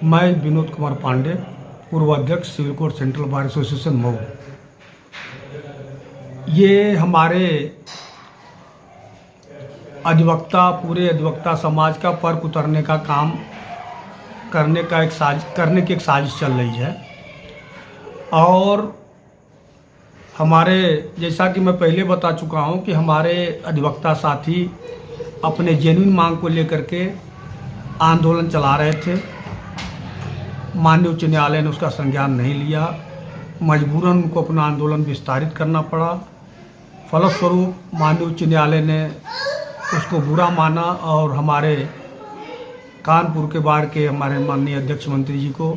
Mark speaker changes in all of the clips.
Speaker 1: मैं विनोद कुमार पांडे, पूर्व अध्यक्ष civil court central bar association Mau. ये हमारे अधिवक्ता, पूरे अधिवक्ता समाज का पर्क उतरने का काम करने की एक साजिश चल रही है। और हमारे, जैसा कि मैं पहले बता चुका हूं कि हमारे अधिवक्ता साथी अपने जेन्युइन मांग को लेकर के आंदोलन चला रहे थे। माननीय उच्च न्यायालय ने उसका संज्ञान नहीं लिया। मजबूरन उनको अपना आंदोलन विस्तारित करना पड़ा। फलस्वरूप माननीय उच्च न्यायालय ने उसको बुरा माना और हमारे कानपुर के बार के हमारे माननीय अध्यक्ष मंत्री जी को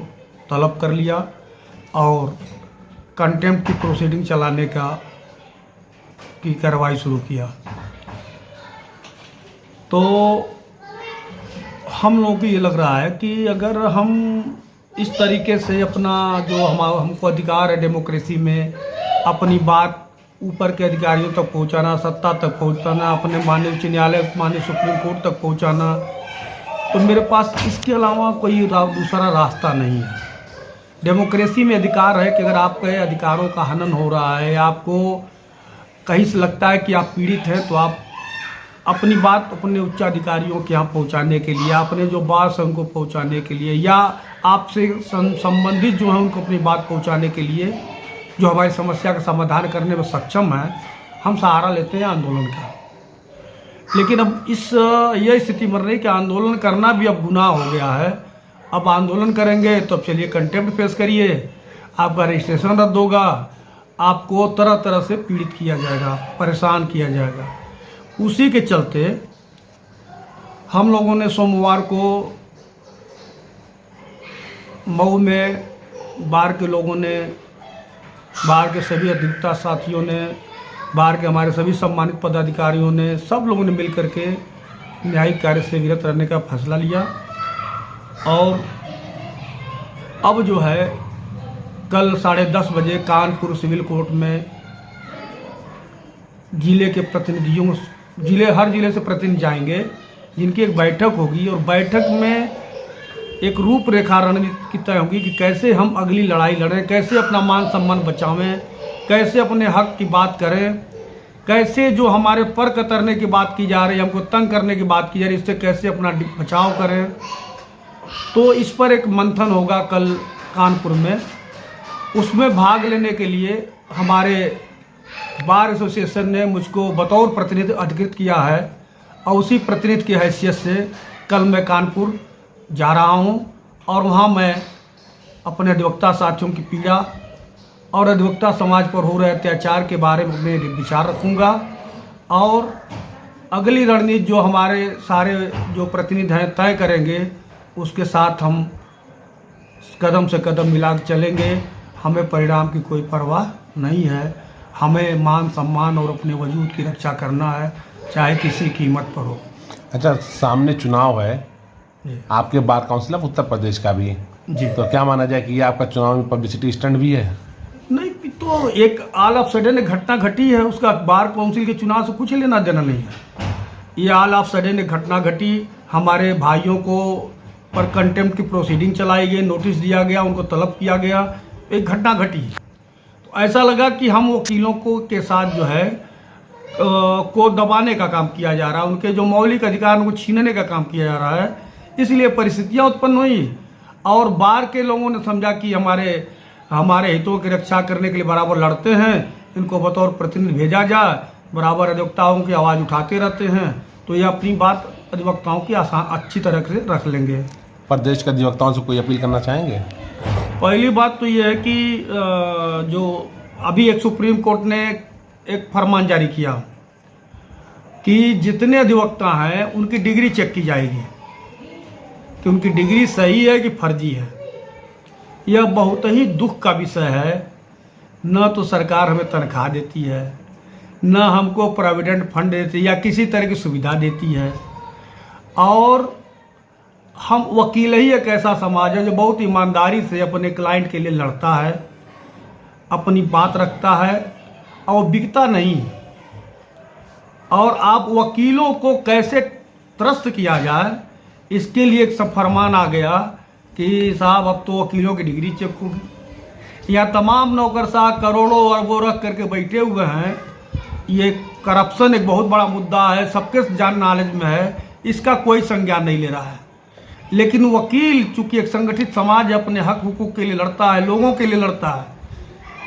Speaker 1: तलब कर लिया और कंटेम्प्ट की प्रोसीडिंग चलाने की कार्रवाई शुरू किया। तो हम लोगों को ये लग रहा है कि अगर हम इस तरीके से अपना जो हमको अधिकार है डेमोक्रेसी में, अपनी बात ऊपर के अधिकारियों तक पहुंचाना, सत्ता तक पहुंचाना, अपने माननीय उच्च न्यायालय, माननीय सुप्रीम कोर्ट तक पहुंचाना, तो मेरे पास इसके अलावा कोई दूसरा रास्ता नहीं है। डेमोक्रेसी में अधिकार है कि अगर आपके अधिकारों का हनन हो रहा है, आपको कहीं से लगता है कि आप पीड़ित हैं, तो आप अपनी बात अपने उच्च अधिकारियों के यहाँ पहुँचाने के लिए, अपने जो बास हैं उनको पहुँचाने के लिए, या आपसे संबंधित जो है उनको अपनी बात पहुँचाने के लिए, जो हमारी समस्या का समाधान करने में सक्षम है, हम सहारा लेते हैं आंदोलन का। लेकिन अब यह स्थिति बन रही कि आंदोलन करना भी अब गुनाह हो गया है। अब आंदोलन करेंगे तो अब चलिए कंटेम्प्ट फेस करिए, आपका रजिस्ट्रेशन रद्द होगा, आपको तरह तरह से पीड़ित किया जाएगा, परेशान किया जाएगा। उसी के चलते हम लोगों ने सोमवार को मऊ में बार के लोगों ने, बार के सभी अधिवक्ता साथियों ने, बार के हमारे सभी सम्मानित पदाधिकारियों ने, सब लोगों ने मिलकर के न्यायिक कार्य से विरत रहने का फैसला लिया। और अब जो है कल 10:30 बजे कानपुर सिविल कोर्ट में जिले के प्रतिनिधियों, हर जिले से प्रतिनिधि जाएंगे, जिनकी एक बैठक होगी और बैठक में एक रूपरेखा रणनीति की तय होगी कि कैसे हम अगली लड़ाई लड़ें, कैसे अपना मान सम्मान बचावें, कैसे अपने हक की बात करें, कैसे जो हमारे पर कतरने की बात की जा रही है, हमको तंग करने की बात की जा रही है, इससे कैसे अपना बचाव करें। तो इस पर एक मंथन होगा कल कानपुर में। उसमें भाग लेने के लिए हमारे बार एसोसिएशन ने मुझको बतौर प्रतिनिधि अधिकृत किया है और उसी प्रतिनिधि की हैसियत से कल मैं कानपुर जा रहा हूं और वहां मैं अपने अधिवक्ता साथियों की पीड़ा और अधिवक्ता समाज पर हो रहे अत्याचार के बारे में अपने विचार रखूंगा। और अगली रणनीति जो हमारे सारे जो प्रतिनिधि हैं तय करेंगे, उसके साथ हम कदम से कदम मिला चलेंगे। हमें परिणाम की कोई परवाह नहीं है। हमें मान सम्मान और अपने वजूद की रक्षा करना है, चाहे किसी कीमत पर हो।
Speaker 2: अच्छा, सामने चुनाव है, आपके bar council of Uttar Pradesh का भी
Speaker 1: जी,
Speaker 2: तो क्या माना जाए कि ये आपका चुनाव में पब्लिसिटी स्टंट भी है?
Speaker 1: नहीं, तो एक ऑल ऑफ सडन घटना घटी है, उसका बार काउंसिल के चुनाव से कुछ लेना देना नहीं है। ये ऑल ऑफ सडन घटना घटी, हमारे भाइयों को पर कंटेम्प्ट की प्रोसीडिंग चलाई गई, नोटिस दिया गया, उनको तलब किया गया, एक घटना घटी। तो ऐसा लगा कि हम वकीलों को के साथ जो है को दबाने का काम किया जा रहा है, उनके जो मौलिक अधिकार उनको छीनने का काम किया जा रहा है। इसलिए परिस्थितियां उत्पन्न हुई और बार के लोगों ने समझा कि हमारे हितों की रक्षा करने के लिए बराबर लड़ते हैं, इनको बतौर प्रतिनिधि भेजा जाए, बराबर अधिवक्ताओं की आवाज़ उठाते रहते हैं, तो ये अपनी बात अधिवक्ताओं की अच्छी तरह से रख लेंगे।
Speaker 2: प्रदेश के अधिवक्ताओं से कोई अपील करना चाहेंगे?
Speaker 1: पहली बात तो ये है कि जो अभी एक सुप्रीम कोर्ट ने एक फरमान जारी किया कि जितने अधिवक्ता हैं उनकी डिग्री चेक की जाएगी कि उनकी डिग्री सही है कि फर्जी है। यह बहुत ही दुख का विषय है। न तो सरकार हमें तनख्वाह देती है, न हमको प्रोविडेंट फंड देती है या किसी तरह की सुविधा देती है। और हम वकील ही एक ऐसा समाज है जो बहुत ईमानदारी से अपने क्लाइंट के लिए लड़ता है, अपनी बात रखता है और बिकता नहीं। और आप वकीलों को कैसे त्रस्त किया जाए, इसके लिए एक फरमान आ गया कि साहब अब तो वकीलों की डिग्री चेक होगी। यहाँ तमाम नौकरशाह करोड़ों अरबों रख करके बैठे हुए हैं। ये करप्शन एक बहुत बड़ा मुद्दा है, सबके जान नॉलेज में है, इसका कोई संज्ञान नहीं ले रहा है। लेकिन वकील चूंकि एक संगठित समाज है, अपने हक हुकूक के लिए लड़ता है, लोगों के लिए लड़ता है,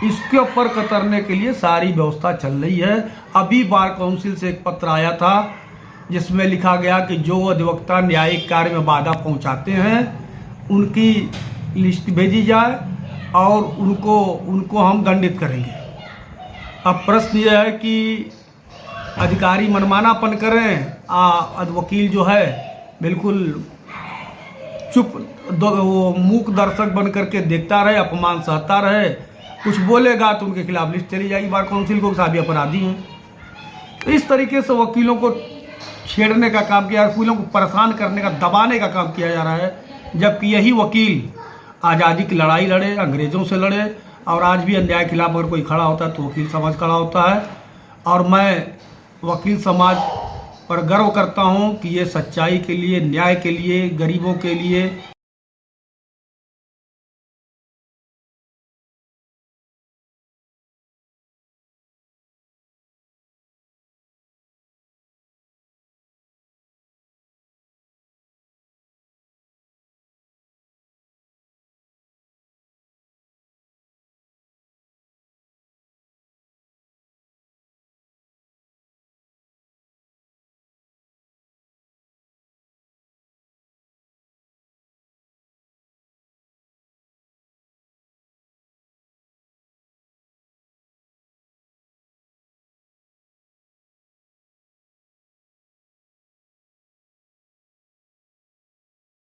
Speaker 1: इसके ऊपर कतरने के लिए सारी व्यवस्था चल रही है। अभी बार काउंसिल से एक पत्र आया था जिसमें लिखा गया कि जो अधिवक्ता न्यायिक कार्य में बाधा पहुंचाते हैं उनकी लिस्ट भेजी जाए और उनको हम दंडित करेंगे। अब प्रश्न यह है कि अधिकारी मनमानापन करें, वकील जो है बिल्कुल चुप वो मूक दर्शक बन करके देखता रहे, अपमान सहता रहे, कुछ बोलेगा तो उनके खिलाफ लिस्ट चली जाएगी बार काउंसिल को, साहब अपराधी हैं। तो इस तरीके से वकीलों को छेड़ने का काम किया, वकीलों को परेशान करने का, दबाने का काम किया जा रहा है, जबकि यही वकील आज़ादी की लड़ाई लड़े, अंग्रेज़ों से लड़े, और आज भी अन्याय के खिलाफ अगर कोई खड़ा होता है तो वकील समाज खड़ा होता है। और मैं वकील समाज पर गर्व करता हूं कि ये सच्चाई के लिए, न्याय के लिए, गरीबों के लिए